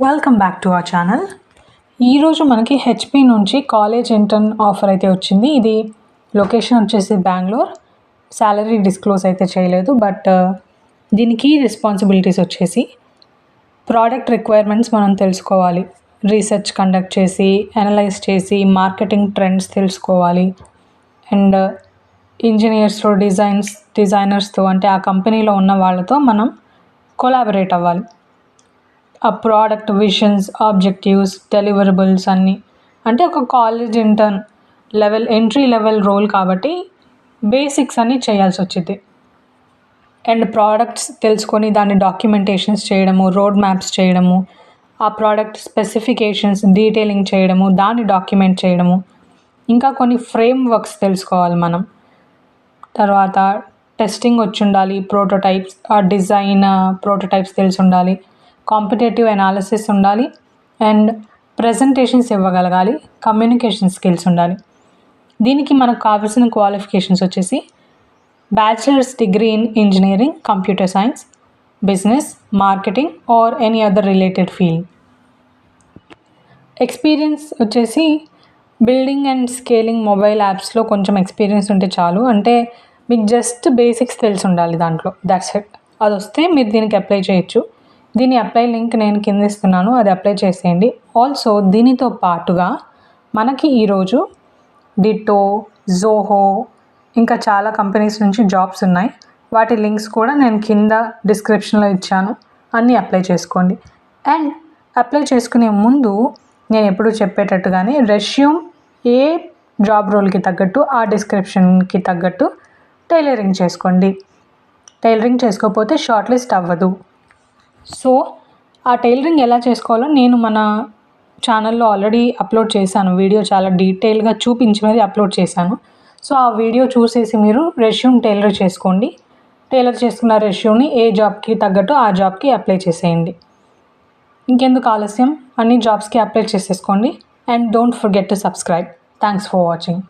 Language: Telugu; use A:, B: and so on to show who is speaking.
A: Welcome back to our channel. ఈరోజు మనకి హెచ్పి నుంచి కాలేజ్ ఇంటర్న్ ఆఫర్ అయితే వచ్చింది. ఇది లొకేషన్ వచ్చేసి బెంగళూరు. శాలరీ డిస్క్లోజ్ అయితే చేయలేదు, బట్ దీనికి రెస్పాన్సిబిలిటీస్ వచ్చేసి ప్రోడక్ట్ రిక్వైర్మెంట్స్ మనం తెలుసుకోవాలి, రీసెర్చ్ కండక్ట్ చేసి అనలైజ్ చేసి మార్కెటింగ్ ట్రెండ్స్ తెలుసుకోవాలి, అండ్ ఇంజనీర్స్తో డిజైనర్స్తో అంటే ఆ కంపెనీలో ఉన్న వాళ్ళతో మనం కొలాబరేట్ అవ్వాలి. ఆ ప్రోడక్ట్ విజన్స్, ఆబ్జెక్టివ్స్, డెలివరబుల్స్ అన్నీ. అంటే ఒక college intern level, entry level role కాబట్టి బేసిక్స్ అన్నీ చేయాల్సి వచ్చింది. అండ్ ప్రోడక్ట్స్ తెలుసుకొని దాన్ని డాక్యుమెంటేషన్స్ చేయడము, రోడ్ మ్యాప్స్ చేయడము, ఆ ప్రోడక్ట్ స్పెసిఫికేషన్స్ డీటెయిలింగ్ చేయడము, దాన్ని డాక్యుమెంట్ చేయడము, ఇంకా కొన్ని ఫ్రేమ్ వర్క్స్ తెలుసుకోవాలి మనం. తర్వాత టెస్టింగ్ వచ్చి ఉండాలి, ప్రోటోటైప్స్, ఆ డిజైన్ ప్రోటోటైప్స్ తెలిసి ఉండాలి, కాంపిటేటివ్ అనాలిసిస్ ఉండాలి, అండ్ ప్రజెంటేషన్స్ ఇవ్వగలగాలి, కమ్యూనికేషన్ స్కిల్స్ ఉండాలి. దీనికి మనకు కావాల్సిన క్వాలిఫికేషన్స్ వచ్చేసి bachelors degree in engineering, computer science, business, marketing or any other related field. Experience వచ్చేసి బిల్డింగ్ అండ్ స్కేలింగ్ మొబైల్ యాప్స్లో కొంచెం ఎక్స్పీరియన్స్ ఉంటే చాలు. అంటే మీకు జస్ట్ బేసిక్స్ తెలిసి ఉండాలి దాంట్లో, దట్స్ ఇట్. అది వస్తే మీరు దీనికి అప్లై చేయొచ్చు. దీని అప్లై లింక్ నేను కింద ఇస్తున్నాను, అది అప్లై చేసేయండి. ఆల్సో దీనితో పాటుగా మనకి ఈరోజు డిట్టో, జోహో, ఇంకా చాలా కంపెనీస్ నుంచి జాబ్స్ ఉన్నాయి. వాటి లింక్స్ కూడా నేను కింద డిస్క్రిప్షన్లో ఇచ్చాను, అన్నీ అప్లై చేసుకోండి. అండ్ అప్లై చేసుకునే ముందు నేను ఎప్పుడు చెప్పేటట్టుగానే రెస్యూమ్ ఏ జాబ్ రోల్కి తగ్గట్టు, ఆ డిస్క్రిప్షన్కి తగ్గట్టు టైలరింగ్ చేసుకోండి. టైలరింగ్ చేసుకోకపోతే షార్ట్ లిస్ట్ అవ్వదు. సో ఆ టైలరింగ్ ఎలా చేసుకోవాలో నేను మన ఛానల్లో ఆల్రెడీ అప్లోడ్ చేశాను. వీడియో చాలా డీటెయిల్గా చూపించి మరి అప్లోడ్ చేశాను. సో ఆ వీడియో చూసేసి మీరు రెస్యూమ్ టైలర్ చేసుకోండి. టైలర్ చేసుకున్న రెస్యూమ్ని ఏ జాబ్కి తగ్గట్టు ఆ జాబ్కి అప్లై చేసేయండి. ఇంకెందుకు ఆలస్యం, అన్ని జాబ్స్కి అప్లై చేసేసుకోండి. And don't forget to subscribe. Thanks for watching.